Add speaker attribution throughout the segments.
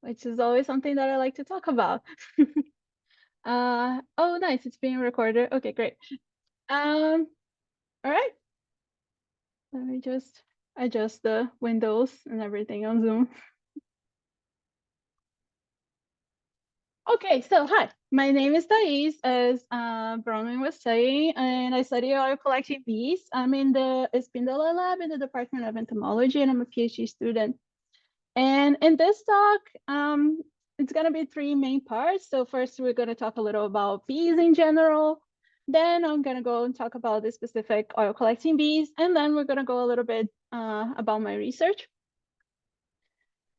Speaker 1: which is always something that I like to talk about. Oh, nice, it's being recorded. Okay, great. All right. Let me just adjust the windows and everything on Zoom. Okay, so hi, my name is Taís, as Bronwyn was saying, and I study oil collecting bees. I'm in the Espíndola Lab in the Department of Entomology, and I'm a PhD student. And in this talk, it's going to be three main parts. So first, we're going to talk a little about bees in general. Then I'm going to go and talk about the specific oil collecting bees. And then we're going to go a little bit about my research.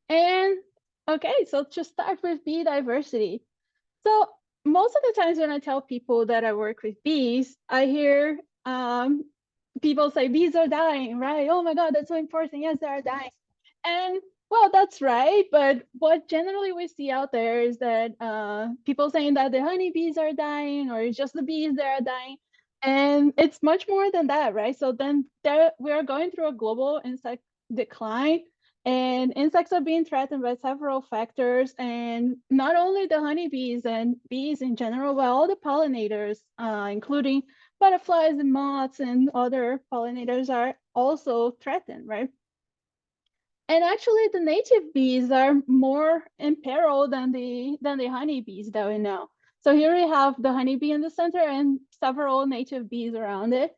Speaker 1: And okay, so to start with bee diversity. So most of the times when I tell people that I work with bees, I hear people say bees are dying, right? Oh my God, that's so important. Yes, they are dying. And well, that's right. But what generally we see out there is that people saying that the honeybees are dying or it's just the bees that are dying. And it's much more than that, right? So then we are going through a global insect decline, and insects are being threatened by several factors, and not only the honeybees and bees in general, but all the pollinators, including butterflies and moths and other pollinators are also threatened, right? And actually, the native bees are more in peril than the honeybees that we know. So here we have the honeybee in the center and several native bees around it,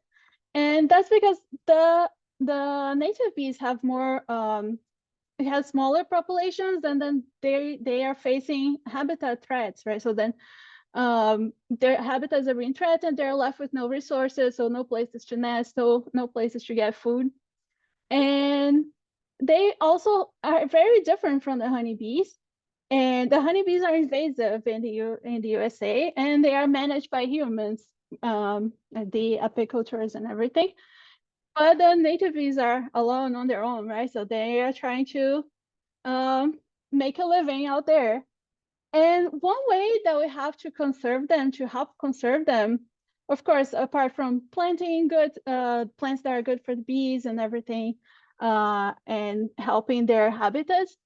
Speaker 1: and that's because the native bees have more it has smaller populations, and then they are facing habitat threats, right? So then their habitats are being threatened, they're left with no resources, so no places to nest, so no places to get food. And they also are very different from the honeybees. And the honeybees are invasive in the USA, and they are managed by humans, the apiculturists and everything. But the native bees are alone on their own, right? So they are trying to make a living out there. And one way that we have to conserve them, to help conserve them, of course, apart from planting good plants that are good for the bees and everything, and helping their habitats,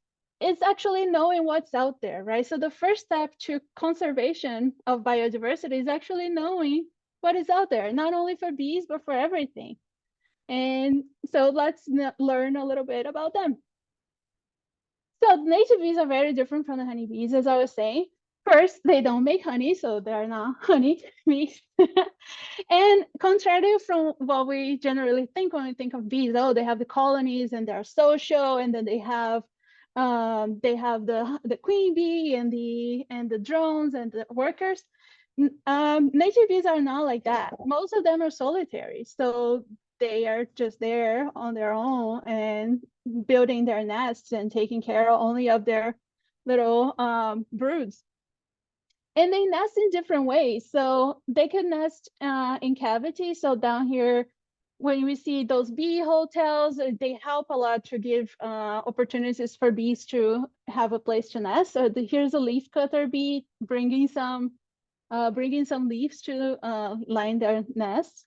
Speaker 1: is actually knowing what's out there, right? So the first step to conservation of biodiversity is actually knowing what is out there, not only for bees, but for everything. And so let's learn a little bit about them. So native bees are very different from the honeybees, as I was saying. First, they don't make honey, so they're not honey bees. And contrary from what we generally think when we think of bees, oh, they have the colonies and they're social, and then they have the queen bee and the drones and the workers. Native bees are not like that. Most of them are solitary, so they are just there on their own and building their nests and taking care only of their little broods. And they nest in different ways. So they can nest in cavities. So down here, when we see those bee hotels, they help a lot to give opportunities for bees to have a place to nest. So here's a leaf cutter bee bringing some leaves to line their nests.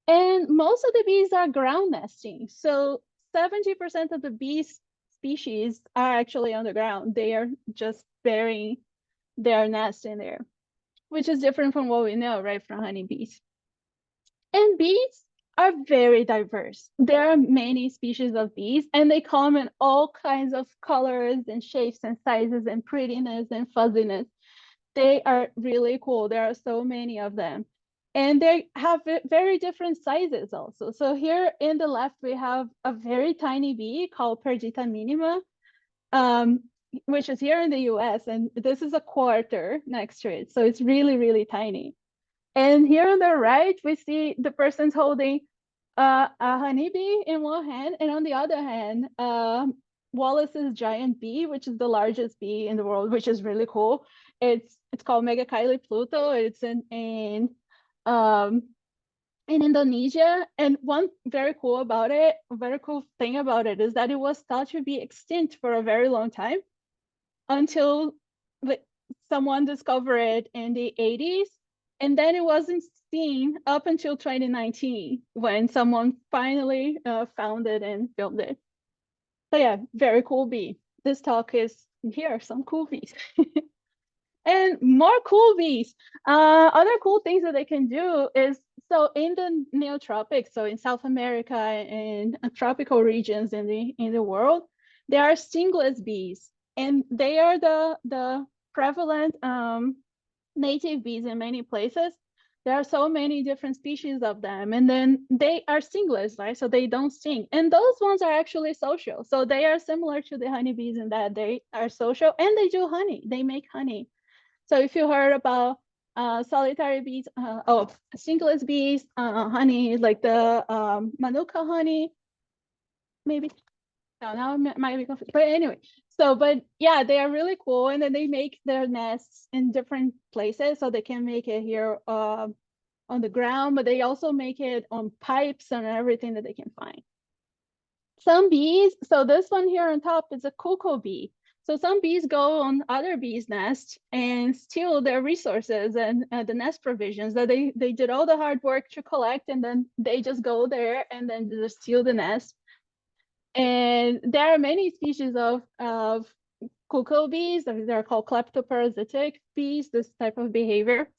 Speaker 1: And most of the bees are ground nesting. So 70% of the bee species are actually on the ground. They are just burying their nest in there, which is different from what we know, right, from honeybees. And bees are very diverse. There are many species of bees, and they come in all kinds of colors and shapes and sizes and prettiness and fuzziness. They are really cool. There are so many of them. And they have very different sizes also. So here in the left, we have a very tiny bee called Perdita minima, which is here in the US. And this is a quarter next to it. So it's really, really tiny. And here on the right, we see the person's holding a honeybee in one hand, and on the other hand, Wallace's giant bee, which is the largest bee in the world, which is really cool. It's called Megachile Pluto. It's in Indonesia. And one very cool thing about it is that it was thought to be extinct for a very long time until someone discovered it in the 80s. And then it wasn't seen up until 2019 when someone finally found it and filmed it. So yeah, very cool bee. This talk is here are some cool bees. And more cool bees. Other cool things that they can do is, so in the neotropics, so in South America and tropical regions in the world, there are stingless bees, and they are the prevalent native bees in many places. There are so many different species of them, and then they are stingless, right? So they don't sting. And those ones are actually social. So they are similar to the honeybees in that they are social and they do honey. They make honey. So if you heard about solitary bees, stingless bees, honey, like the Manuka honey, maybe. No, now I might be confused. But anyway, so, but yeah, they are really cool. And then they make their nests in different places. So they can make it here on the ground, but they also make it on pipes and everything that they can find. Some bees, so this one here on top is a cocoa bee. So some bees go on other bees' nests and steal their resources and the nest provisions that they did all the hard work to collect, and then they just go there and then just steal the nest. And there are many species of cocoa bees. They're called kleptoparasitic bees, this type of behavior,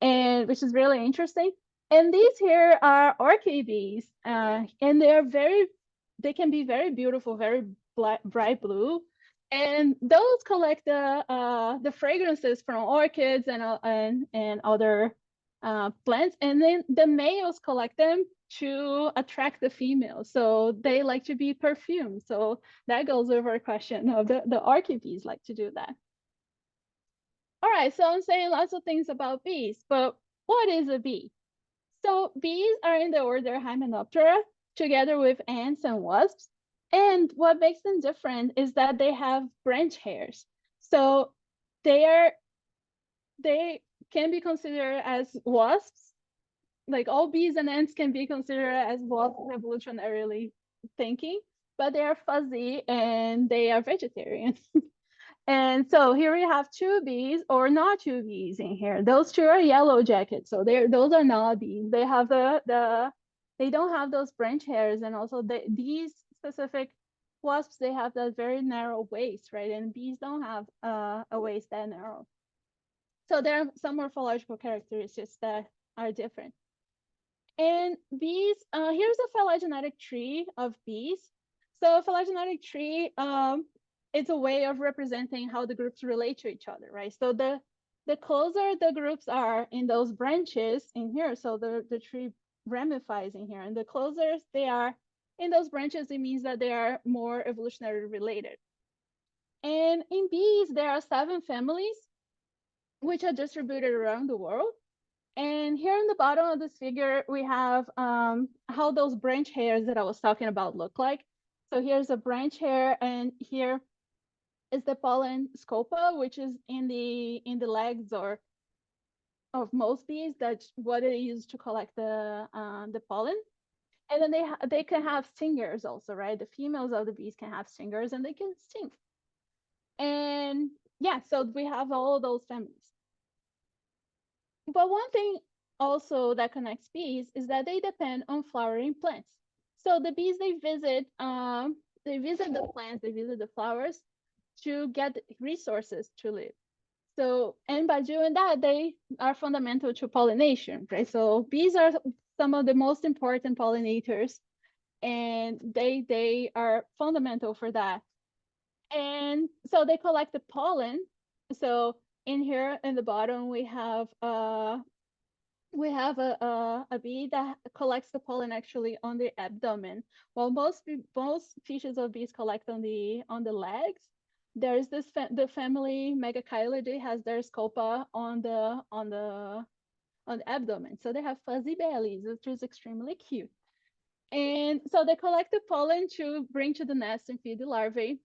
Speaker 1: and which is really interesting. And these here are orchid bees, and they can be very beautiful, very bright blue. And those collect the fragrances from orchids and other plants, and then the males collect them to attract the females. So they like to be perfumed. So that goes over a question of the orchid bees like to do that. All right, so I'm saying lots of things about bees, but what is a bee? So bees are in the order Hymenoptera, together with ants and wasps. And what makes them different is that they have branch hairs. So they can be considered as wasps. Like all bees and ants can be considered as wasps evolutionarily thinking, but they are fuzzy and they are vegetarian. And so here we have two bees, or not two bees in here. Those two are yellow jackets. So those are not bees. They have they don't have those branch hairs, and also these specific wasps, they have that very narrow waist, right? And bees don't have a waist that narrow. So there are some morphological characteristics that are different. And bees, here's a phylogenetic tree of bees. So a phylogenetic tree, it's a way of representing how the groups relate to each other, right? So the closer the groups are in those branches in here, so the tree ramifies in here, and the closer they are in those branches, it means that they are more evolutionarily related. And in bees, there are 7 families, which are distributed around the world. And here in the bottom of this figure, we have how those branch hairs that I was talking about look like. So here's a branch hair, and here is the pollen scopa, which is in the legs or of most bees. That's what they use to collect the pollen. And then they can have stingers also, right? The females of the bees can have stingers, and they can sting. And yeah, so we have all those families. But one thing also that connects bees is that they depend on flowering plants. So the bees, they visit the plants, they visit the flowers to get resources to live. So, and by doing that, they are fundamental to pollination, right? So bees are some of the most important pollinators, and they are fundamental for that. And so they collect the pollen. So in here in the bottom, we have a bee that collects the pollen actually on the abdomen. While most species of bees collect on the legs, there's the family Megachilidae has their scopa on the abdomen. So they have fuzzy bellies, which is extremely cute. And so they collect the pollen to bring to the nest and feed the larvae.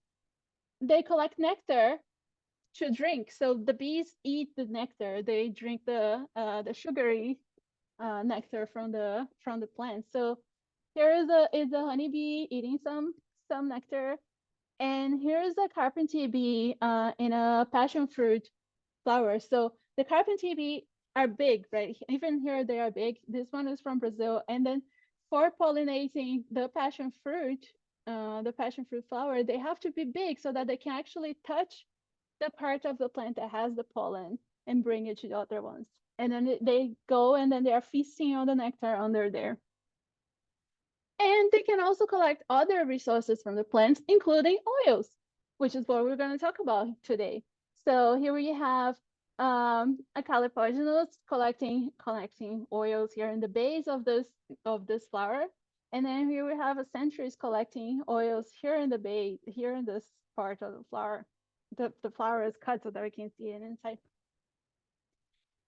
Speaker 1: They collect nectar to drink. So the bees eat the nectar. They drink the sugary nectar from the plant. So here is a honeybee eating some nectar, and here's a carpentry bee in a passion fruit flower. So the carpentry bee are big, right? Even here they are big. This one is from Brazil, and then for pollinating the passion fruit, the passion fruit flower, they have to be big so that they can actually touch the part of the plant that has the pollen and bring it to the other ones. And then they go and then they are feasting on the nectar under there. And they can also collect other resources from the plants, including oils, which is what we're going to talk about today. So here we have a Chalepogenus collecting oils here in the base of this flower. And then here we have a centuries collecting oils here in the base, here in this part of the flower. The flower is cut so that we can see it inside.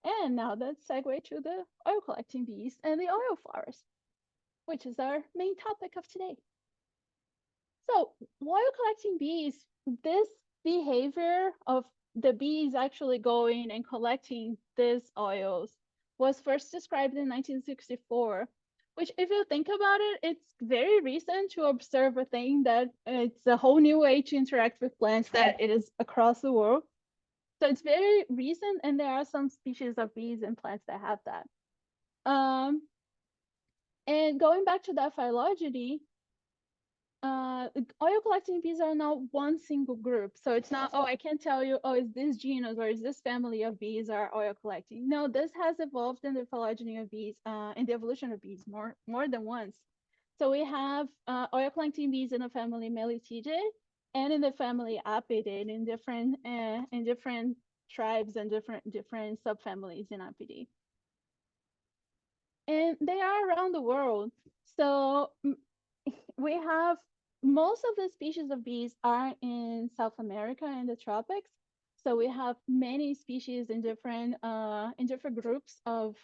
Speaker 1: And now let's segue to the oil collecting bees and the oil flowers, which is our main topic of today. So oil collecting bees, this behavior of the bees actually going and collecting these oils was first described in 1964, which if you think about it, it's very recent to observe a thing that it's a whole new way to interact with plants that it is across the world. So it's very recent, and there are some species of bees and plants that have that. And going back to that phylogeny, oil collecting bees are not one single group. So it's not, oh, I can't tell you, oh, is this genus or is this family of bees are oil collecting. No, this has evolved in the phylogeny of bees, in the evolution of bees more than once. So we have oil collecting bees in the family Melitidae and in the family Apidae in different tribes and different subfamilies in Apidae. And they are around the world. So we have most of the species of bees are in South America and the tropics. So we have many species in different groups of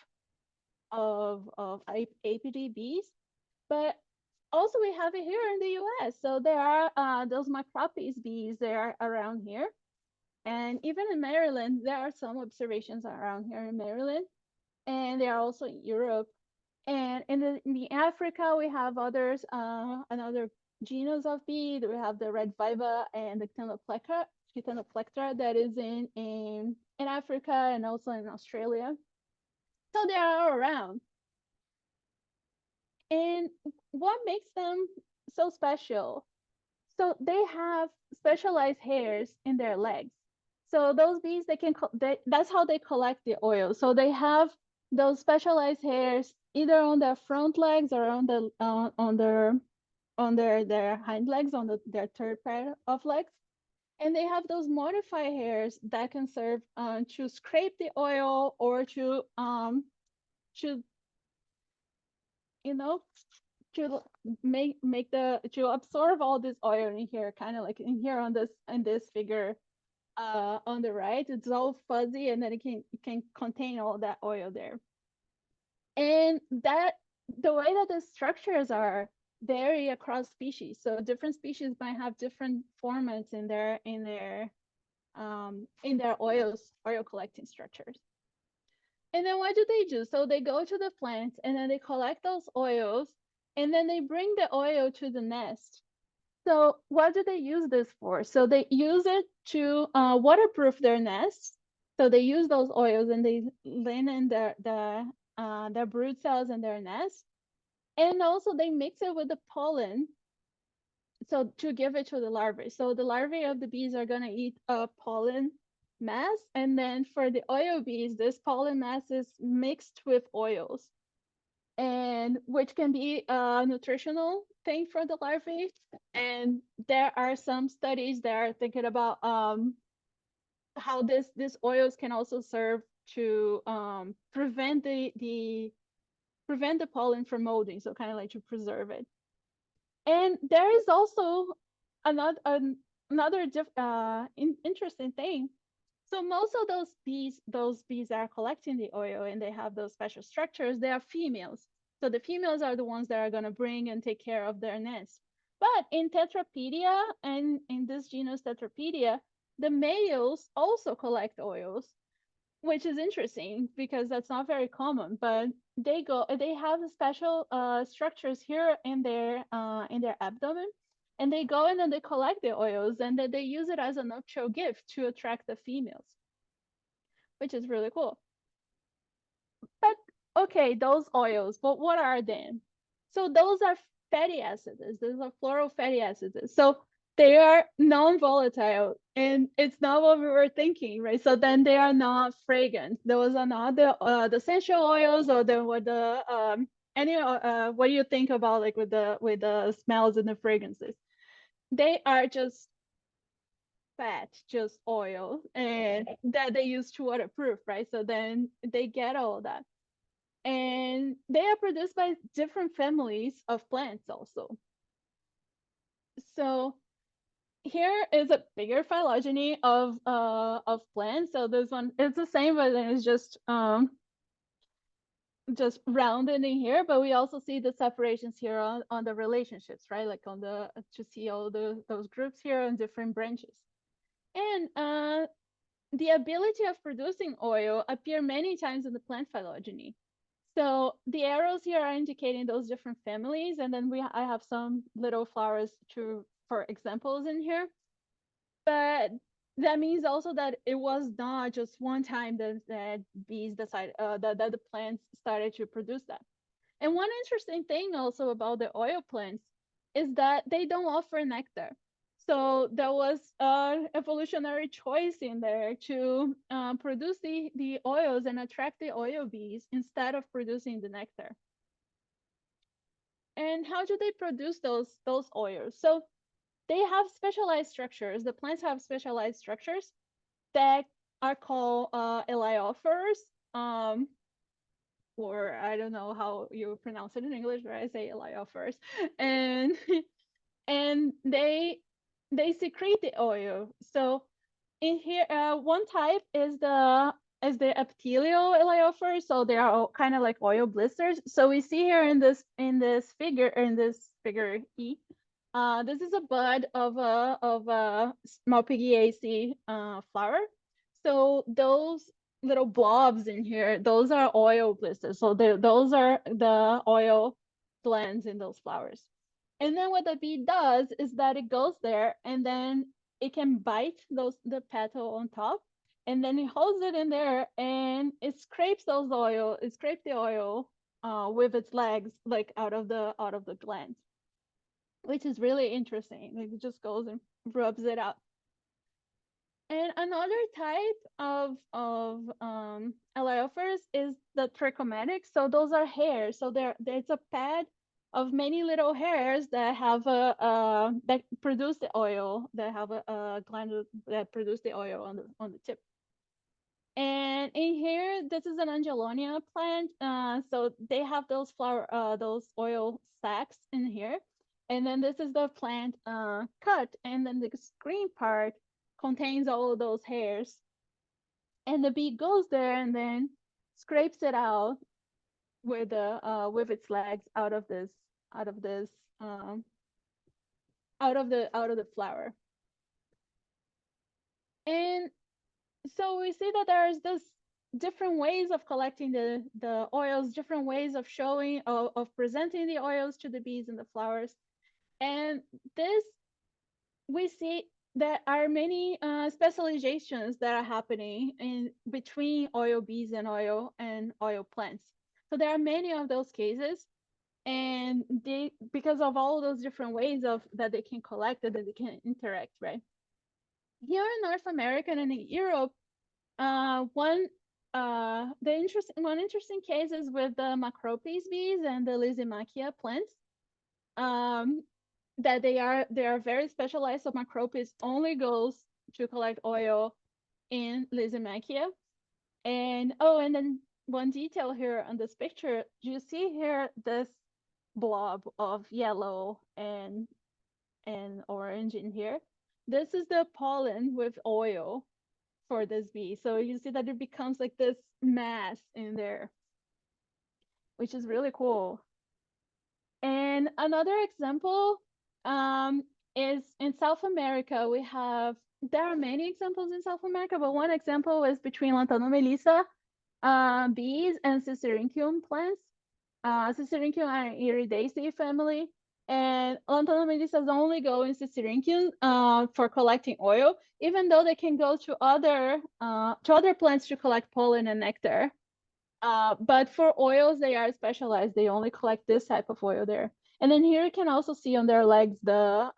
Speaker 1: Apidae bees, but also we have it here in the U.S. So there are those Macropes bees. They are around here, and even in Maryland, there are some observations around here in Maryland, and they are also in Europe. And in Africa, we have others, another genus of bee. We have the red viva and the Ctenoplectra that is in Africa and also in Australia. So they are around. And what makes them so special? So they have specialized hairs in their legs. So those bees, that's how they collect the oil. So they have those specialized hairs either on their front legs or on their hind legs, on their third pair of legs. And they have those modified hairs that can serve to scrape the oil or to to to absorb all this oil in here, kind of like in here in this figure on the right. It's all fuzzy, and then it can contain all that oil there. And that the way that the structures are vary across species. So different species might have different formats in their oil collecting structures. And then what do? So they go to the plants and then they collect those oils and then they bring the oil to the nest. So what do they use this for? So they use it to waterproof their nests. So they use those oils and they linen their brood cells in their nest. And also they mix it with the pollen, so to give it to the larvae. So the larvae of the bees are gonna eat a pollen mass, and then for the oil bees, this pollen mass is mixed with oils, and which can be a nutritional thing for the larvae. And there are some studies that are thinking about how these oils can also serve to prevent the pollen from molding, so kind of like to preserve it. And there is also another interesting thing. So most of those bees are collecting the oil and they have those special structures. They are females. So the females are the ones that are going to bring and take care of their nest. But in Tetrapedia and in this genus Tetrapedia, the males also collect oils, which is interesting because that's not very common. But they have special structures here in their abdomen, and they go and then they collect the oils and then they use it as a nuptial gift to attract the females, which is really cool. But okay, those oils, but what are they? So those are fatty acids. These are floral fatty acids. So they are non-volatile, and it's not what we were thinking, right? So then they are not fragrant. Those are not the essential oils, or the any what do you think about, like, with the smells and the fragrances? They are just fat, just oil, and that they use to waterproof, right? So then they get all that. And they are produced by different families of plants also. So here is a bigger phylogeny of plants. So this one, it's the same, but then it's just rounded in here. But we also see the separations here on the relationships, right? Like on the to see all those groups here on different branches. And the ability of producing oil appear many times in the plant phylogeny. So the arrows here are indicating those different families, and then I have some little flowers for examples in here. But that means also that it was not just one time that bees decided that the plants started to produce that. And one interesting thing also about the oil plants is that they don't offer nectar. So there was an evolutionary choice in there to produce the oils and attract the oil bees instead of producing the nectar. And how do they produce those oils? So they have specialized structures. The plants have specialized structures that are called elaiophores, or I don't know how you pronounce it in English, but I say elaiophores, and and they secrete the oil. So in here, one type is the epithelial elaiophores. So they are all kind of like oil blisters. So we see here in this figure E. This is a bud of a Malpighiaceae flower. So those little blobs in here, those are oil blisters. So those are the oil glands in those flowers. And then what the bee does is that it goes there, and then it can bite the petal on top, and then it holds it in there, and it scrapes the oil with its legs, like out of the glands, which is really interesting. Like, it just goes and rubs it out. And another type of elaiophores is the trichomatic. So those are hairs. So there's a pad of many little hairs that have that produce the oil, that have a gland that produce the oil on the tip. And in here, this is an Angelonia plant. So they have those those oil sacs in here. And then this is the plant cut, and then the green part contains all of those hairs. And the bee goes there and then scrapes it out with its legs out of this out of the flower. And so we see that there's this different ways of collecting the oils, different ways of showing of presenting the oils to the bees and the flowers. And this, we see there are many specializations that are happening in between oil bees and oil plants. So there are many of those cases, and they, because of all those different ways of that they can collect and that they can interact, right? Here in North America and in Europe, one interesting case is with the Macropes bees and the Lysimachia plants. That they are very specialized. So Macropes only goes to collect oil in Lysimachia. And and then one detail here on this picture, you see here this blob of yellow and orange in here. This is the pollen with oil for this bee. So you see that it becomes like this mass in there, which is really cool. And another example is in South America. There are many examples in South America, but one example is between Lantana melissa bees and Cicericium plants. Cicericium are Iridaceae family, and Lantana melissas only go in Cicericium for collecting oil, even though they can go to other plants to collect pollen and nectar. But for oils, they are specialized. They only collect this type of oil there. And then here you can also see on their legs the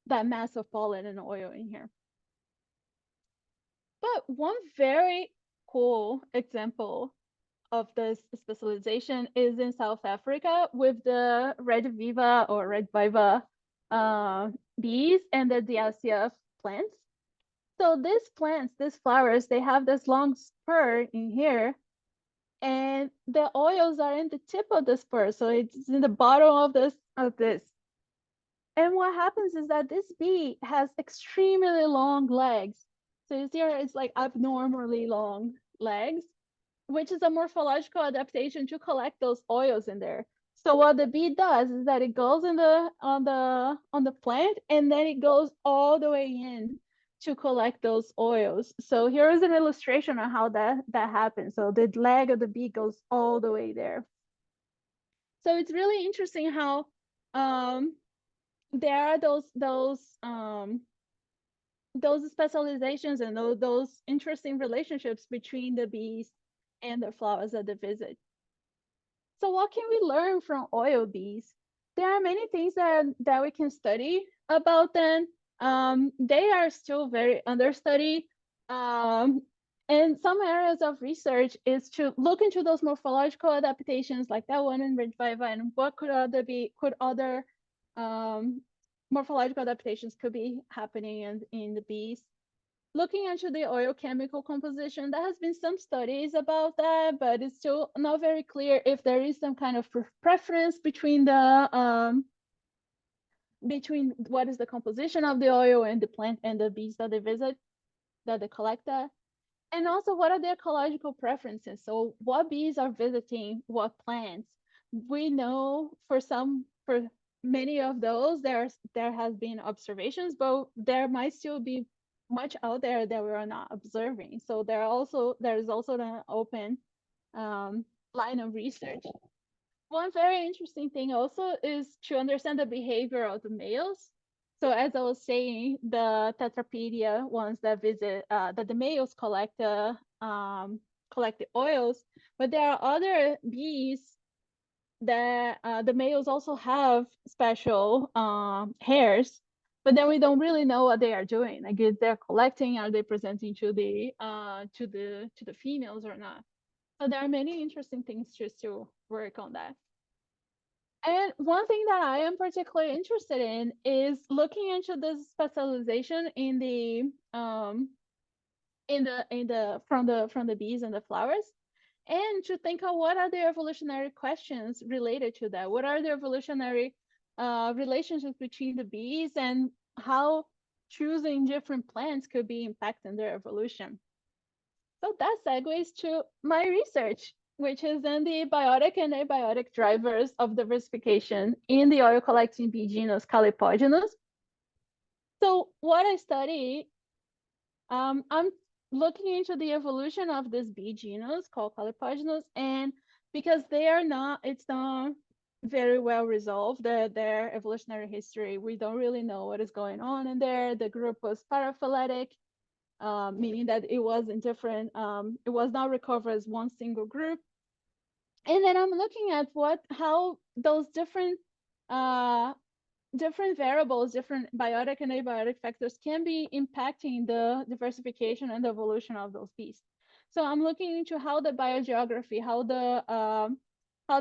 Speaker 1: that mass of pollen and oil in here. But one very cool example of this specialization is in South Africa with the red viva or red viva bees and the diacia plants. So these plants, these flowers, they have this long spur in here, and the oils are in the tip of the spur, so it's in the bottom of this. And what happens is that this bee has extremely long legs. So you see here, it's like abnormally long legs, which is a morphological adaptation to collect those oils in there. So what the bee does is that it goes in the plant, and then it goes all the way in to collect those oils. So here is an illustration of how that happens. So the leg of the bee goes all the way there. So it's really interesting how there are those specializations and those interesting relationships between the bees and the flowers that they visit. So what can we learn from oil bees? There are many things that we can study about them. They are still very understudied. And some areas of research is to look into those morphological adaptations like that one in red viva, and what could other morphological adaptations could be happening in the bees. Looking into the oil chemical composition, there has been some studies about that, but it's still not very clear if there is some kind of preference between between what is the composition of the oil and the plant and the bees that they visit, that they collect that. And also, what are the ecological preferences? So what bees are visiting what plants? We know for many of those, there has been observations, but there might still be much out there that we are not observing. So there is also an open line of research. One very interesting thing also is to understand the behavior of the males. So as I was saying, the tetrapedia ones that visit, that the males collect the oils, but there are other bees that the males also have special hairs, but then we don't really know what they are doing. Like if they're collecting, are they presenting to the females or not? So there are many interesting things just to work on that. And one thing that I am particularly interested in is looking into this specialization in the from the bees and the flowers, and to think of what are the evolutionary questions related to that. What are the evolutionary relationships between the bees, and how choosing different plants could be impacting their evolution. So that segues to my research, which is in the biotic and abiotic drivers of diversification in the oil collecting bee genus Chalepogenus. So what I study, I'm looking into the evolution of this bee genus called Chalepogenus, and because it's not very well resolved, their evolutionary history, we don't really know what is going on in there. The group was paraphyletic, meaning that it was in different, it was not recovered as one single group. And then I'm looking at how those different variables, different biotic and abiotic factors can be impacting the diversification and the evolution of those bees. So I'm looking into how the biogeography, how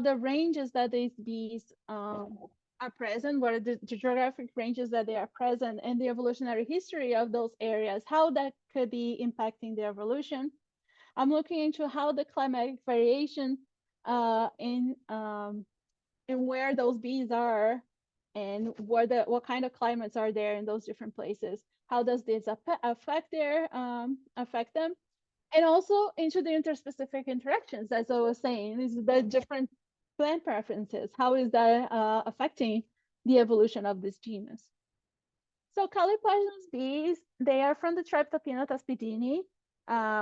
Speaker 1: the ranges that these bees are present, what are the geographic ranges that they are present, and the evolutionary history of those areas, how that could be impacting the evolution. I'm looking into how the climatic variation in where those bees are, and what kind of climates are there in those different places. How does this affect them? And also into the interspecific interactions, as I was saying, is the different plant preferences. How is that affecting the evolution of this genus? So Chalepogenus bees, they are from the tribe Tapinotaspidini,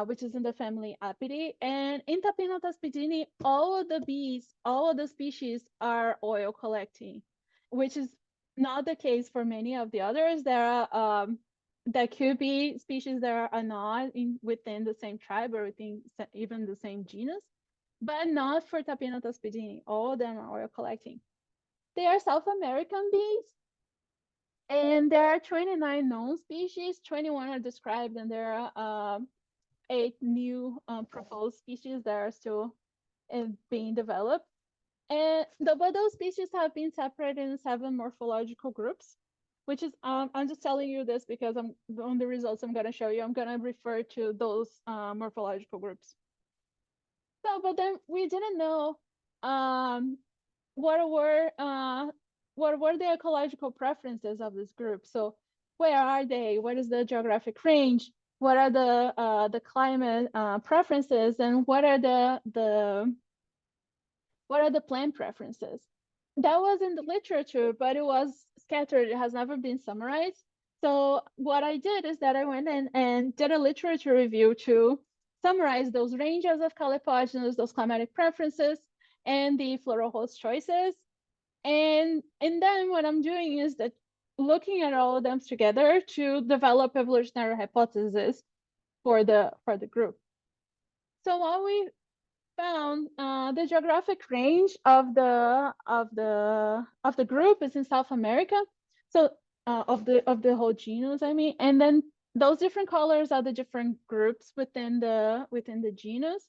Speaker 1: which is in the family Apidae. And in Tapinotaspidini, all of the species are oil collecting, which is not the case for many of the others. There could be species that are not within the same tribe or within even the same genus, but not for Tapinotaspidini. All of them are oil collecting. They are South American bees, and there are 29 known species. 21 are described, and there are 8 new proposed species that are still being developed. But those species have been separated in 7 morphological groups, which is I'm just telling you this because on the results I'm going to show you, I'm going to refer to those morphological groups. So, but then we didn't know um, what were the ecological preferences of this group. So where are they? What is the geographic range? What are the climate preferences, and what are the plant preferences? That was in the literature, but it was scattered. It has never been summarized. So what I did is that I went in and did a literature review to summarize those ranges of Chalepogenus, those climatic preferences, and the floral host choices. And then what I'm doing is that looking at all of them together to develop evolutionary hypotheses for the group. So what we found, the geographic range of the group is in South America. So of the whole genus, I mean, and then those different colors are the different groups within the genus.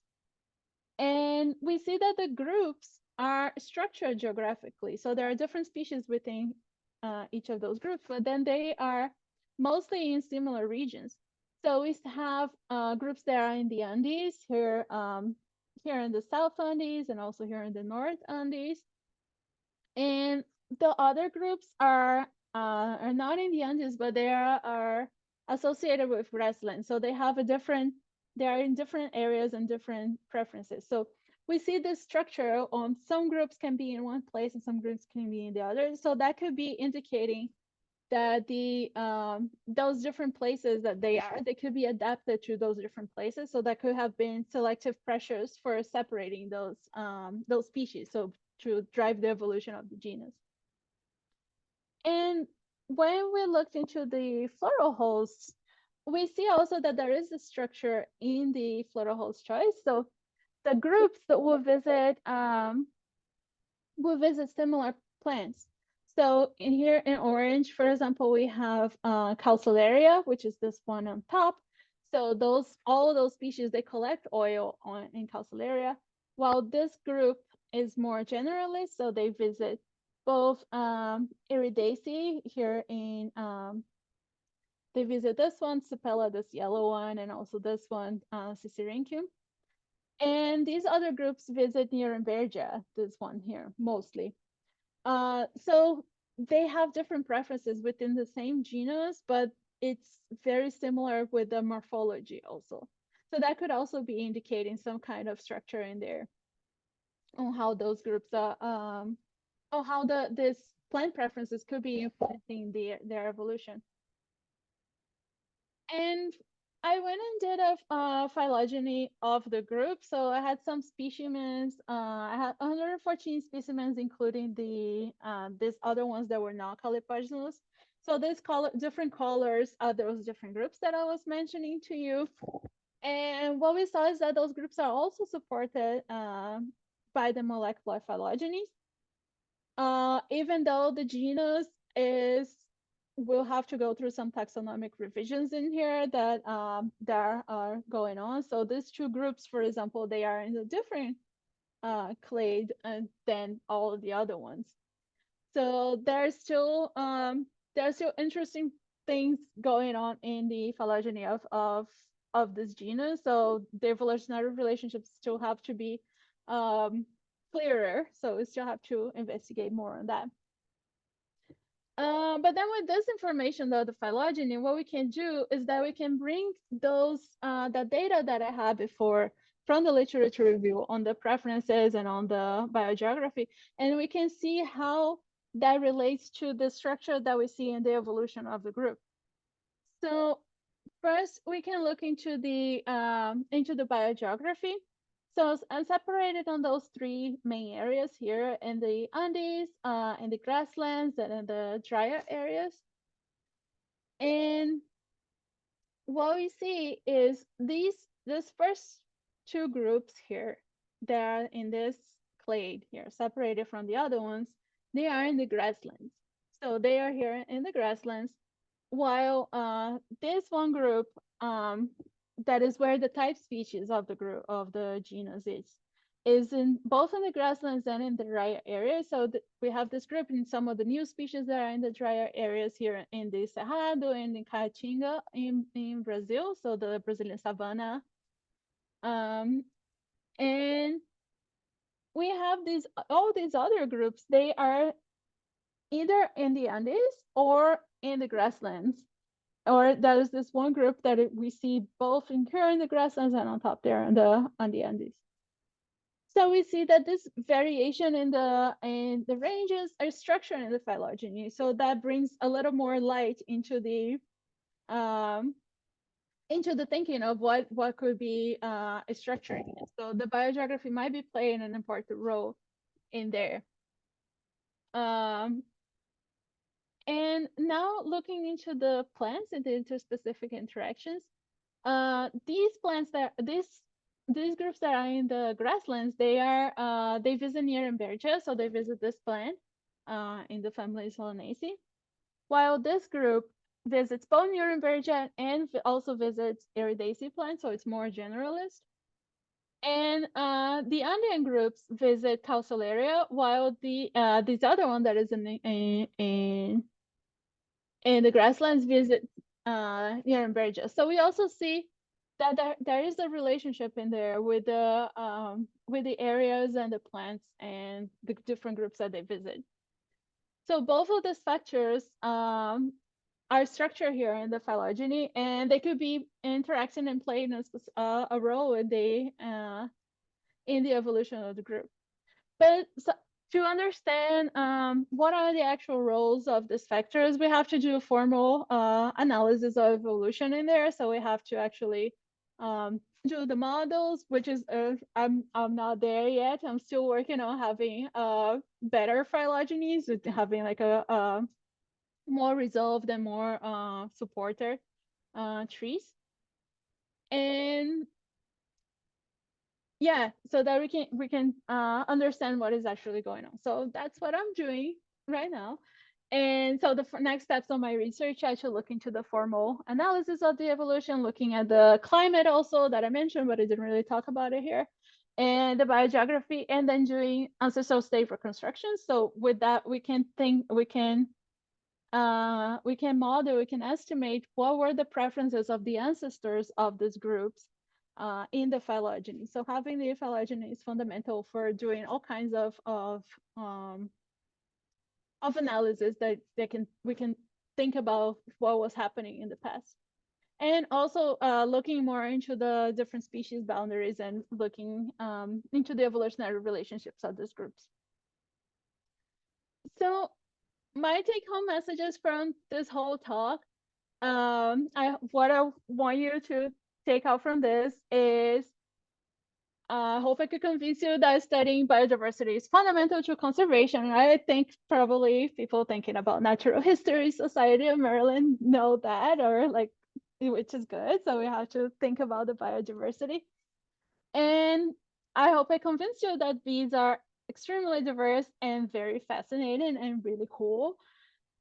Speaker 1: And we see that the groups are structured geographically. So there are different species within each of those groups, but then they are mostly in similar regions. So we have groups that are in the Andes, here in the South Andes, and also here in the North Andes. And the other groups are not in the Andes, but they are associated with grassland. So they are in different areas and different preferences. So we see this structure on some groups can be in one place and some groups can be in the other. So that could be indicating that those different places that they could be adapted to those different places. So that could have been selective pressures for separating those species. So to drive the evolution of the genus. And when we looked into the floral hosts, we see also that there is a structure in the floral host choice. So the groups that will visit similar plants. So in here in orange, for example, we have Calceolaria, which is this one on top. So all those species, they collect oil in Calceolaria, while this group is more generalist. So they visit both Iridaceae here they visit this one, Sapella, this yellow one, and also this one, Cicerinchium. And these other groups visit Nirenbergia, this one here, mostly. So they have different preferences within the same genus, but it's very similar with the morphology also. So that could also be indicating some kind of structure in there on how those groups are, on how this plant preferences could be influencing their evolution. And I went and did a phylogeny of the group. So I had some specimens. I had 114 specimens, including these other ones that were not Chalepogenus. So these different colors are those different groups that I was mentioning to you. And what we saw is that those groups are also supported by the molecular phylogenies. Even though the genus will have to go through some taxonomic revisions in here that are going on. So these two groups, for example, they are in a different clade than all of the other ones. So there's still interesting things going on in the phylogeny of this genus. So the evolutionary relationships still have to be clearer. So we still have to investigate more on that. But then with this information, though, the phylogeny, what we can do is that we can bring the data that I had before from the literature review on the preferences and on the biogeography, and we can see how that relates to the structure that we see in the evolution of the group. So first, we can look into the biogeography. So I'm separated on those 3 main areas here in the Andes, in the grasslands, and in the drier areas. And what we see is these first 2 groups here that are in this clade here, separated from the other ones, they are in the grasslands. So they are here in the grasslands, while this one group, that is where the type species of the group of the genus is in both in the grasslands and in the drier areas. So we have this group in some of the new species that are in the drier areas here in the Cerrado and in Caatinga in Brazil, so the Brazilian savanna. And we have all these other groups. They are either in the Andes or in the grasslands. Or there is this one group that we see both here in the grasslands and on top there on the Andes. So we see that this variation in the ranges are structured in the phylogeny. So that brings a little more light into the thinking of what could be structuring it. So the biogeography might be playing an important role in there. And now looking into the plants and the interspecific interactions, these plants these groups that are in the grasslands, they visit Nierenbergia, so they visit this plant in the family Solanaceae, while this group visits both Nierenbergia and also visits Iridaceae plants, so it's more generalist. And the Andean groups visit Calceolaria, while this other one that is in the grasslands visit Nierenbergia. So we also see that there is a relationship in there with the areas and the plants and the different groups that they visit. So both of these factors are structured here in the phylogeny, and they could be interacting and playing a role in the evolution of the group. But to understand what are the actual roles of these factors, we have to do a formal analysis of evolution in there. So we have to actually do the models, which is I'm not there yet. I'm still working on having better phylogenies, with having like a more resolved and more supported trees. And yeah, so that we can understand what is actually going on. So that's what I'm doing right now. And so the next steps on my research, I should look into the formal analysis of the evolution, looking at the climate also that I mentioned, but I didn't really talk about it here, and the biogeography, and then doing ancestral state reconstruction. So with that, we can model, we can estimate what were the preferences of the ancestors of these groups in the phylogeny. So having the phylogeny is fundamental for doing all kinds of analysis that we can think about what was happening in the past. And also looking more into the different species boundaries and looking into the evolutionary relationships of these groups. So my take-home messages from this whole talk, what I want you to take out from this is, I hope I could convince you that studying biodiversity is fundamental to conservation. I think probably people thinking about Natural History Society of Maryland know that, or like, which is good. So we have to think about the biodiversity. And I hope I convinced you that bees are extremely diverse and very fascinating and really cool.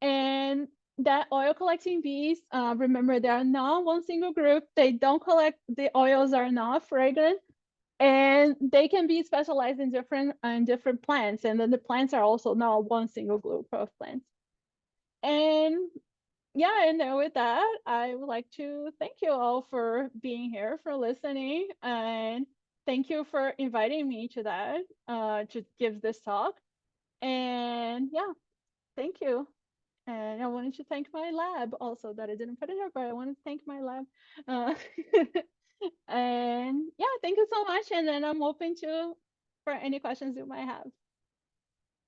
Speaker 1: And that oil collecting bees, remember, they are not one single group. They don't collect, the oils are not fragrant, and they can be specialized in different plants. And then the plants are also not one single group of plants. And yeah, and then with that, I would like to thank you all for being here, for listening, and thank you for inviting me to that, to give this talk. And yeah, thank you. And I wanted to thank my lab also, that I didn't put it here, but I want to thank my lab. And yeah, thank you so much. And then I'm open for any questions you might have.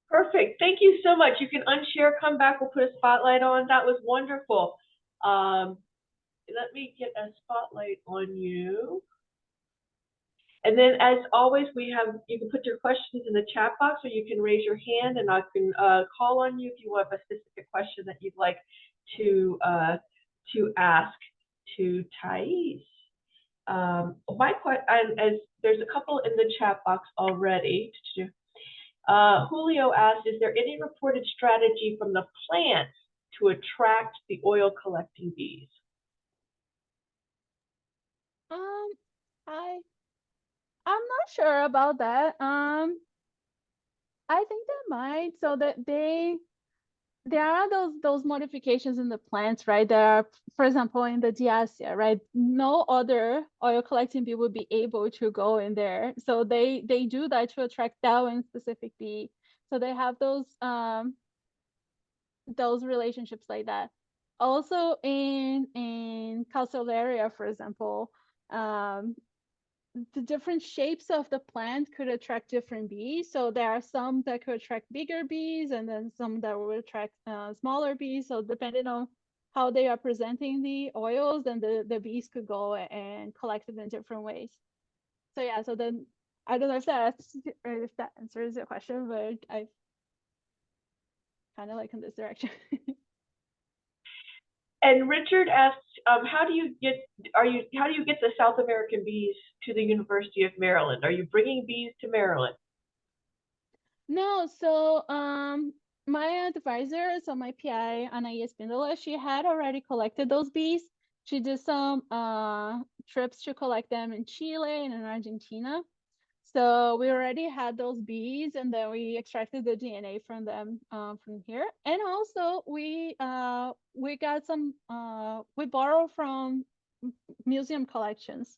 Speaker 2: Perfect. Thank you so much. You can unshare, come back, we'll put a spotlight on. That was wonderful. Let me get a spotlight on you. And then, as always, you can put your questions in the chat box, or you can raise your hand, and I can call on you if you have a specific question that you'd like to ask to Taís. As there's a couple in the chat box already. Julio asked, is there any reported strategy from the plants to attract the oil collecting bees?
Speaker 1: I I'm not sure about that. I think they might. So that there are those modifications in the plants, right? There are, for example, in the diacia, right? No other oil collecting bee would be able to go in there. So they do that to attract that one specific bee. So they have those relationships like that. Also in Calceolaria, for example, the different shapes of the plant could attract different bees. So there are some that could attract bigger bees, and then some that will attract smaller bees. So depending on how they are presenting the oils, then the bees could go and collect it in different ways. So yeah, so then I don't know if that answers your question, but I kind of like in this direction.
Speaker 2: And Richard asked, how do you get the South American bees to the University of Maryland? Are you bringing bees to Maryland?
Speaker 1: No, so my advisor, so my PI, Anaí Espíndola, she had already collected those bees. She did some trips to collect them in Chile and in Argentina. So we already had those bees, and then we extracted the DNA from them from here. And also we got some we borrow from museum collections.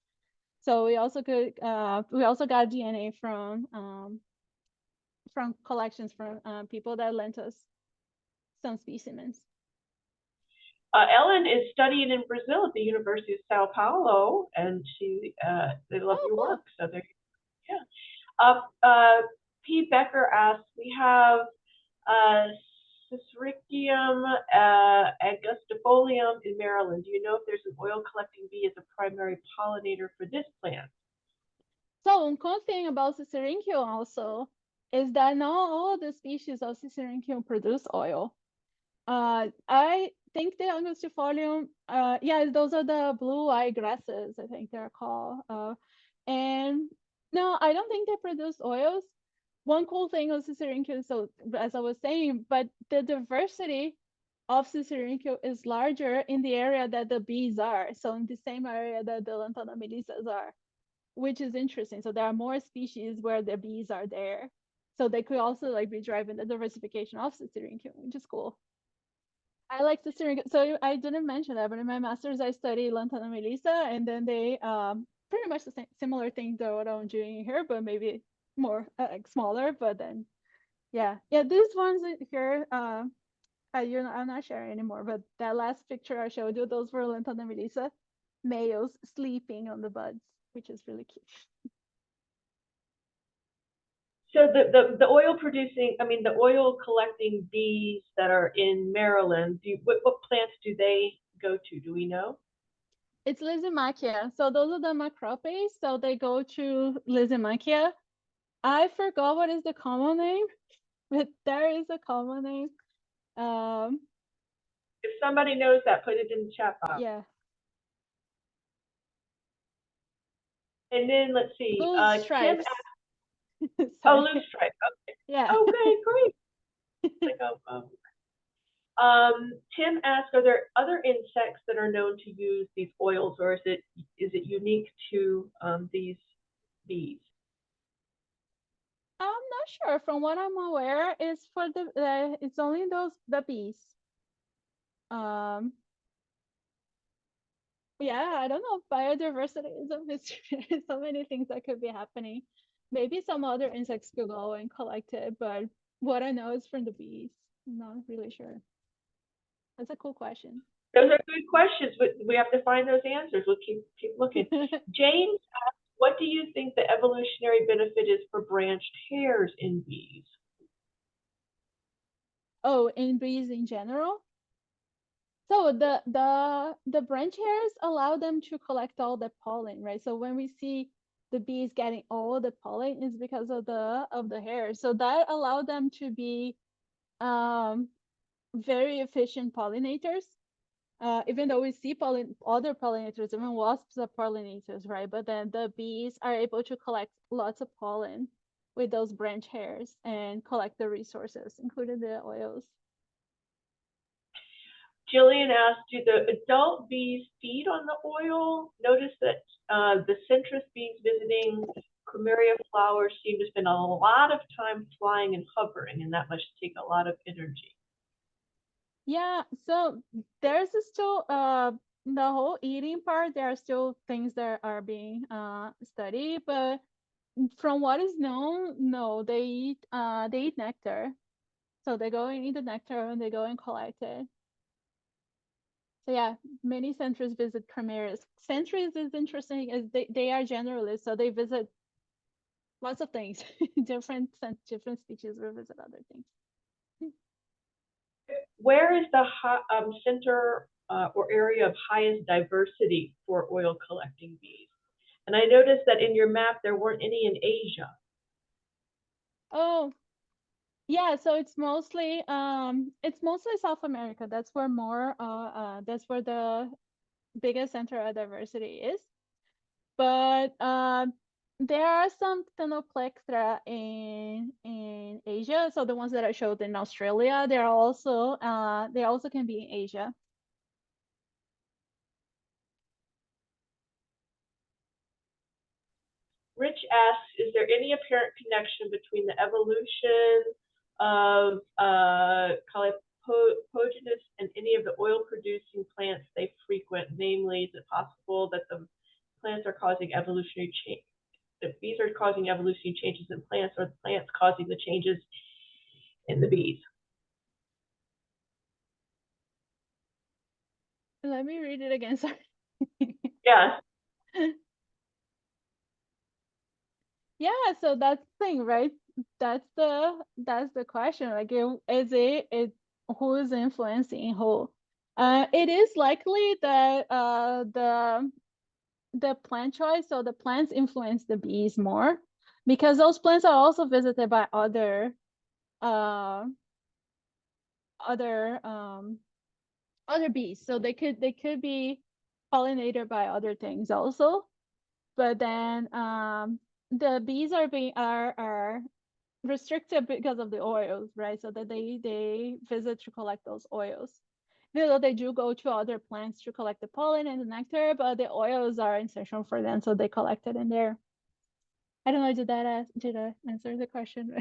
Speaker 1: So we also got DNA from collections from people that lent us some specimens.
Speaker 2: Ellen is studying in Brazil at the University of Sao Paulo, and they love your
Speaker 1: cool.
Speaker 2: work. So there, yeah. P. Becker asks, we have Cicericium angustifolium in Maryland. Do you know if there's an oil collecting bee as a primary pollinator for this plant?
Speaker 1: So one cool thing about Cicericium also is that not all the species of Cicericium produce oil. I think the angustifolium, yeah, those are the blue-eye grasses, I think they're called. And no, I don't think they produce oils. One cool thing of Cicericium, so as I was saying, but the diversity of Cicericium is larger in the area that the bees are. So in the same area that the Lantana melissas are, which is interesting. So there are more species where the bees are there. So they could also like be driving the diversification of Cicericium, which is cool. I like Cicericium. So I didn't mention that, but in my master's I studied Lantana melissa, and then they pretty much the same similar thing to what I'm doing here, but maybe more like smaller. But then yeah, these ones here, I'm not sharing anymore. But that last picture I showed you, those were Lantana melissa males sleeping on the buds, which is really cute.
Speaker 2: So the oil producing, the oil collecting bees that are in Maryland, what plants do they go to? Do we know?
Speaker 1: It's Lysimachia. So those are the macropes. So they go to Lysimachia. I forgot what is the common name, but there is a common name.
Speaker 2: If somebody knows that, put it in the chat box.
Speaker 1: Yeah.
Speaker 2: And then let's see.
Speaker 1: Loose stripes.
Speaker 2: Oh, loose stripe. Okay.
Speaker 1: Yeah.
Speaker 2: Okay, great. Tim asked, are there other insects that are known to use these oils, or is it unique to these bees?
Speaker 1: I'm not sure. From what I'm aware, is for it's only the bees. Yeah, I don't know. Biodiversity is a mystery. There's so many things that could be happening. Maybe some other insects could go and collect it, but what I know is from the bees. I'm not really sure. That's a cool question.
Speaker 2: Those are good questions, but we have to find those answers. We'll keep looking. James asked, what do you think the evolutionary benefit is for branched hairs in bees?
Speaker 1: Oh, in bees in general? So the branch hairs allow them to collect all the pollen, right? So when we see the bees getting all the pollen, is because of the hair. So that allowed them to be very efficient pollinators. Even though we see other pollinators, even wasps are pollinators, right? But then the bees are able to collect lots of pollen. with those branch hairs and collect the resources, including the oils.
Speaker 2: Jillian asked, do the adult bees feed on the oil? Notice that the centrist bees visiting Plumeria flowers seem to spend a lot of time flying and hovering, and that must take a lot of energy.
Speaker 1: Yeah, so there's still the whole eating part. There are still things that are being studied, but from what is known, no, they eat nectar. So they go and eat the nectar and they go and collect it. So yeah, many centuries visit chimeras. Centuries is interesting as they are generalists, so they visit lots of things. different species will visit other things.
Speaker 2: Where is the center or area of highest diversity for oil collecting bees? And I noticed that in your map there weren't any in Asia.
Speaker 1: Oh, yeah, so it's mostly South America. That's where that's where the biggest center of diversity is. But there are some Thenoplectra in Asia. So the ones that I showed in Australia, they also can be in Asia.
Speaker 2: Rich asks, is there any apparent connection between the evolution of Chalepogenus and any of the oil-producing plants they frequent? Namely, is it possible that the plants are causing evolutionary change? The bees are causing evolutionary changes in plants, or the plants causing the changes in the bees?
Speaker 1: Let me read it again. Sorry.
Speaker 2: Yeah.
Speaker 1: Yeah, so that's the thing, right? That's the question. Like, is it who is influencing who? It is likely that the plant choice, so the plants influence the bees more, because those plants are also visited by other uh other bees, so they could be pollinated by other things also. But then the bees are restricted because of the oils, right? So that they visit to collect those oils. Even though they do go to other plants to collect the pollen and the nectar, but the oils are essential for them, so they collect it in there. I don't know, did I answer the question?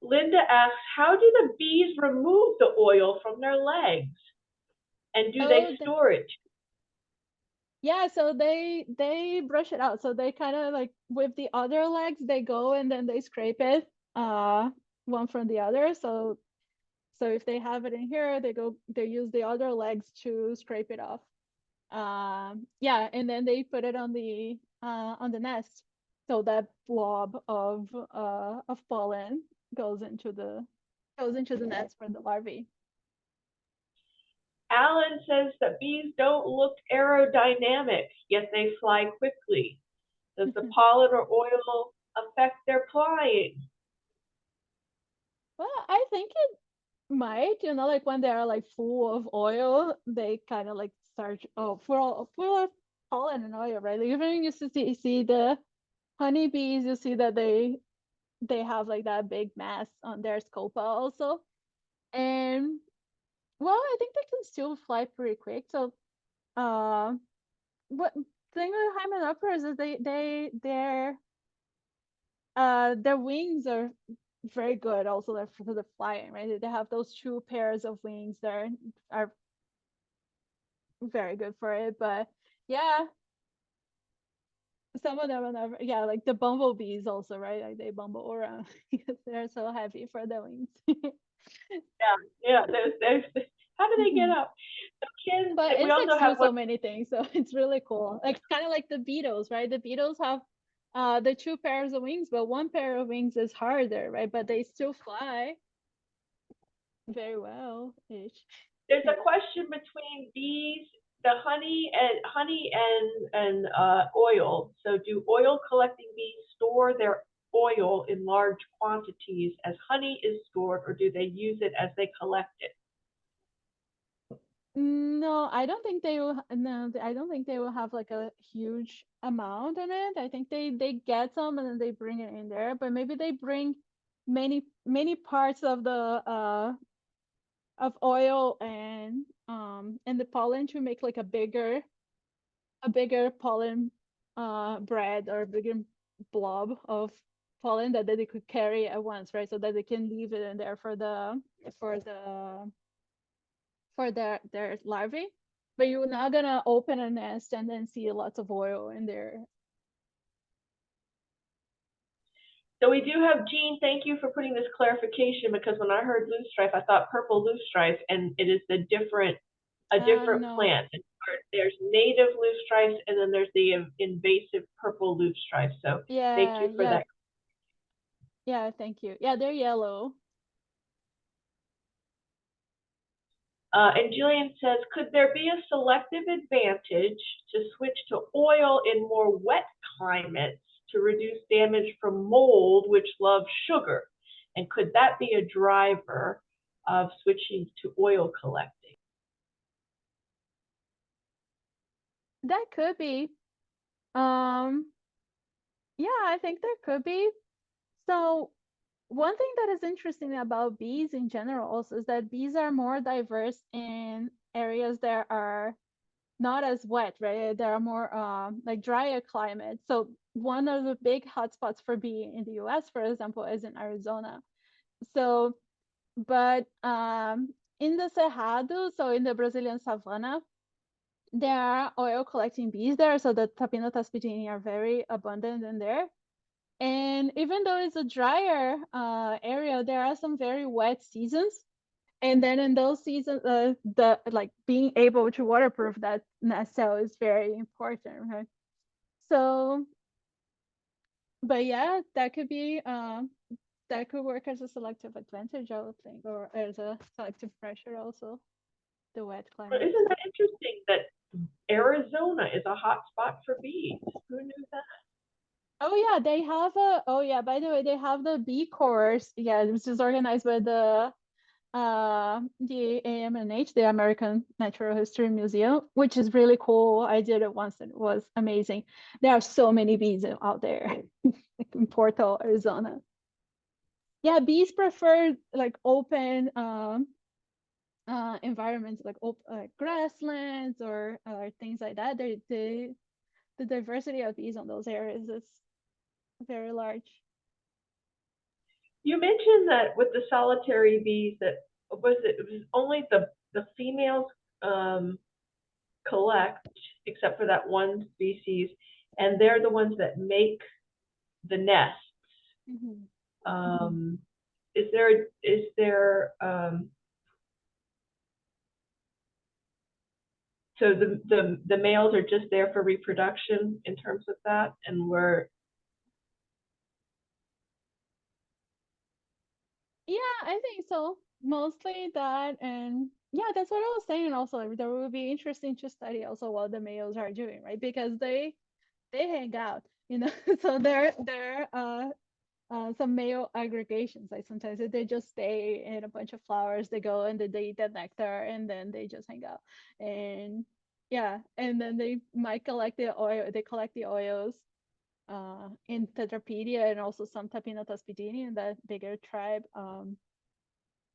Speaker 2: Linda asks, how do the bees remove the oil from their legs? And do they store it?
Speaker 1: Yeah, so they brush it out. So they kind of like with the other legs, they go and then they scrape it one from the other. So if they have it in here, they use the other legs to scrape it off. Yeah, and then they put it on the nest. So that blob of pollen goes into the nest for the larvae.
Speaker 2: Alan says that bees don't look aerodynamic, yet they fly quickly. Does the pollen or oil affect their flying?
Speaker 1: Well, I think it might, like when they're like full of oil, they kind of like start full of pollen and oil, right? Like, even you see the honeybees, you see that they have like that big mass on their scopa also. And well, I think they can still fly pretty quick. So what thing with hymenopterans is their wings are very good also for the flying, right? They have those two pairs of wings that are very good for it. But yeah, some of them are never, yeah, like the bumblebees also, right? Like they bumble around because they're so heavy for their wings.
Speaker 2: Yeah. How do they get up?
Speaker 1: But
Speaker 2: We also
Speaker 1: insects do
Speaker 2: have
Speaker 1: so many things, so it's really cool. Like kind of like the beetles, right? The beetles have the two pairs of wings, but one pair of wings is harder, right? But they still fly very well ish.
Speaker 2: There's a question between bees, the honey and oil. So do oil collecting bees store their oil in large quantities as honey is stored, or do they use it as they collect it?
Speaker 1: No, I don't think they will. No, I don't think they will have like a huge amount in it. I think they get some and then they bring it in there. But maybe they bring many parts of the of oil and the pollen to make like a bigger pollen bread or a bigger blob of pollen that they could carry at once, right? So that they can leave it in there for the for their larvae. But you're not gonna open a nest and then see lots of oil in there.
Speaker 2: So we do have Jean. Thank you for putting this clarification, because when I heard loosestrife, I thought purple loosestrife, and it is a different
Speaker 1: No.
Speaker 2: plant. There's native loosestrifes, and then there's the invasive purple loosestrife. So thank
Speaker 1: Yeah,
Speaker 2: you for
Speaker 1: yeah,
Speaker 2: that.
Speaker 1: yeah, thank you. Yeah, they're yellow.
Speaker 2: And Jillian says, could there be a selective advantage to switch to oil in more wet climates to reduce damage from mold, which loves sugar? And could that be a driver of switching to oil collecting?
Speaker 1: That could be. Um, yeah, I think there could be. So one thing that is interesting about bees in general also is that bees are more diverse in areas that are not as wet, right? There are more like drier climates. So one of the big hotspots for bee in the US, for example, is in Arizona. So, but in the Cerrado, so in the Brazilian savanna, there are oil collecting bees there. So the Tapinotaspidini are very abundant in there. And even though it's a drier area, there are some very wet seasons. And then in those seasons, the like being able to waterproof that nest cell is very important, right? So, but yeah, that could be that could work as a selective advantage, I would think, or as a selective pressure also, the wet
Speaker 2: Well,
Speaker 1: climates.
Speaker 2: isn't that interesting that Arizona is a hot spot for bees? Who knew that?
Speaker 1: Oh yeah, they have oh yeah, by the way, they have the bee course. Yeah, this is organized by the AMNH, the American Natural History Museum, which is really cool. I did it once and it was amazing. There are so many bees out there like in Porto, Arizona. Yeah, bees prefer like open environments like grasslands or things like that. The diversity of bees on those areas is very large.
Speaker 2: You mentioned that with the solitary bees, that it was only the females collect, except for that one species, and they're the ones that make the nest.
Speaker 1: Mhm.
Speaker 2: Is there so the males are just there for reproduction in terms of that, and we're
Speaker 1: Yeah, I think so. Mostly that, and yeah, that's what I was saying also. Like, that would be interesting to study also what the males are doing, right? Because they hang out, you know. So there some male aggregations. Like sometimes they just stay in a bunch of flowers, they go and they eat the nectar and then they just hang out. And yeah, and then they might collect the oil, they collect the oils in Tetrapedia and also some Tapinotaspidini in that bigger tribe.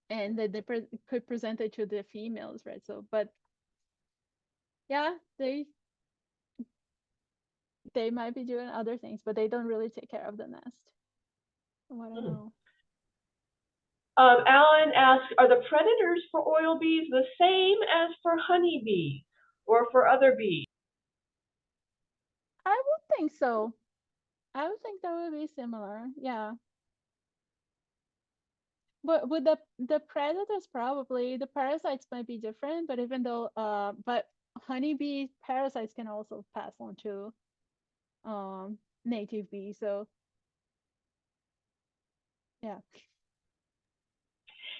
Speaker 1: And then they could present it to the females, right? So, but yeah, they might be doing other things, but they don't really take care of the nest, from what I know.
Speaker 2: Alan asks, are the predators for oil bees the same as for honeybees or for other bees?
Speaker 1: I would think so. I would think that would be similar. Yeah. But with the predators, probably the parasites might be different, but even though but honeybee parasites can also pass on to native bees. So yeah.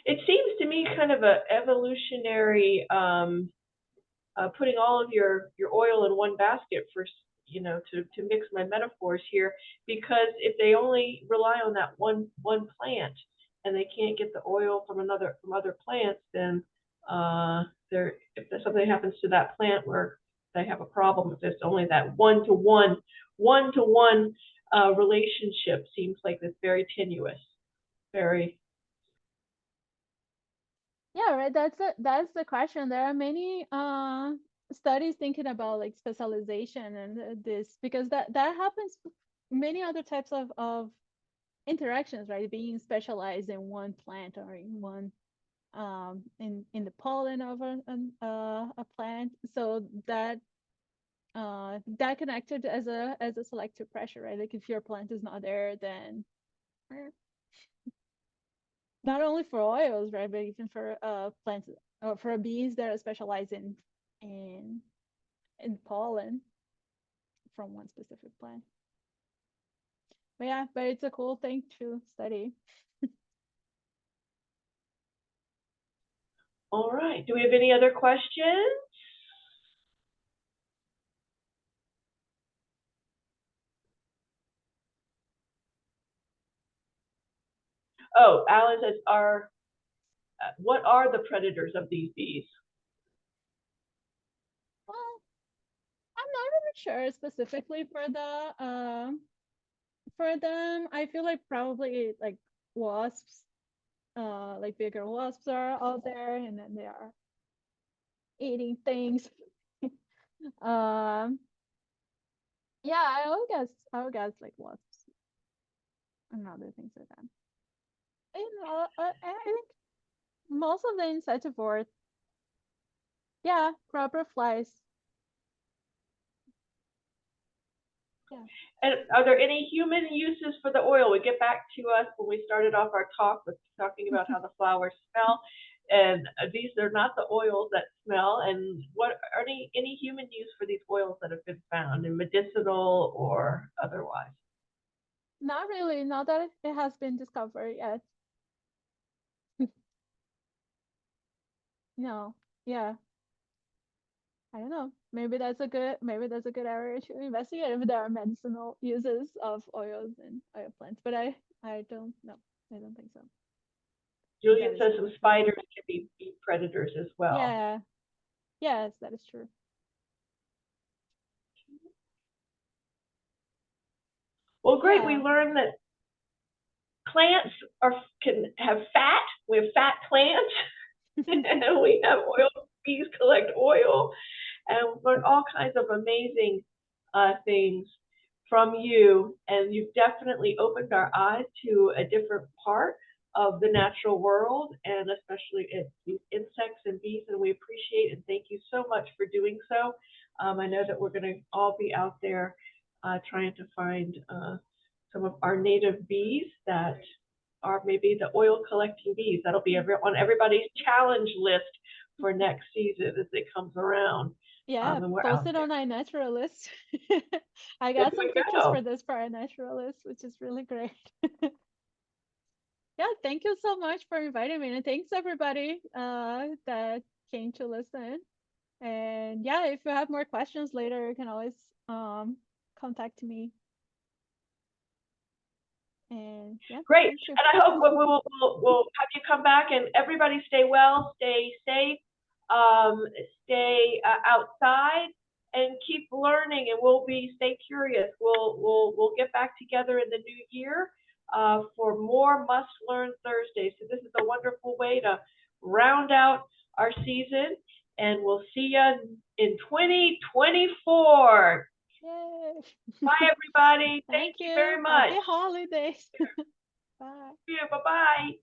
Speaker 2: It seems to me kind of a evolutionary putting all of your oil in one basket for, to mix my metaphors here, because if they only rely on that one plant and they can't get the oil from other plants, then if there's something happens to that plant where they have a problem, if there's only that one-to-one relationship, seems like it's very tenuous, very.
Speaker 1: Yeah, right. That's the question. There are many studies thinking about like specialization and this, because that happens many other types of interactions, right? Being specialized in one plant or in one in the pollen of a plant, so that that can act as a selective pressure, right? Like if your plant is not there, then not only for oils, right, but even for plants or for bees that are specialized in pollen from one specific plant. But yeah, but it's a cool thing to study.
Speaker 2: All right. Do we have any other questions? Oh, Alan says, what are the predators of these bees?
Speaker 1: Well, I'm not really sure specifically for them. I feel like probably like wasps, like bigger wasps are out there, and then they are eating things. um, yeah, I would guess like wasps and other things like that. I think most of the insectivores, yeah, rubber flies. Yeah.
Speaker 2: And are there any human uses for the oil? We get back to us when we started off our talk with talking about how the flowers smell, and these are not the oils that smell. And what are any human use for these oils that have been found, in medicinal or otherwise?
Speaker 1: Not really, not that it has been discovered yet. No, yeah. I don't know. Maybe that's a good area to investigate if there are medicinal uses of oils and oil plants. But I don't know. I don't think so.
Speaker 2: Julian says some spiders can be bee predators as well.
Speaker 1: Yeah. Yes, that is true.
Speaker 2: Well, great. Yeah. We learned that plants can have fat. We have fat plants. And we have oil. Bees collect oil. And we've learned all kinds of amazing things from you. And you've definitely opened our eyes to a different part of the natural world, and especially these insects and bees. And we appreciate and thank you so much for doing so. I know that we're going to all be out there trying to find some of our native bees that are maybe the oil collecting bees. That'll be on everybody's challenge list for next season as it comes around.
Speaker 1: Yeah, post it on iNaturalist. I got some pictures for this for iNaturalist, which is really great. Yeah, thank you so much for inviting me, and thanks everybody that came to listen. And yeah, if you have more questions later, you can always contact me. And yeah,
Speaker 2: great. And I hope we'll have you come back, and everybody stay well, stay safe, stay outside, and keep learning. And stay curious. We'll get back together in the new year for more Must Learn Thursdays. So this is a wonderful way to round out our season, and we'll see you in 2024.
Speaker 1: Yay.
Speaker 2: Bye, everybody.
Speaker 1: Thank
Speaker 2: you very much.
Speaker 1: Happy holidays. Bye.
Speaker 2: Bye-bye.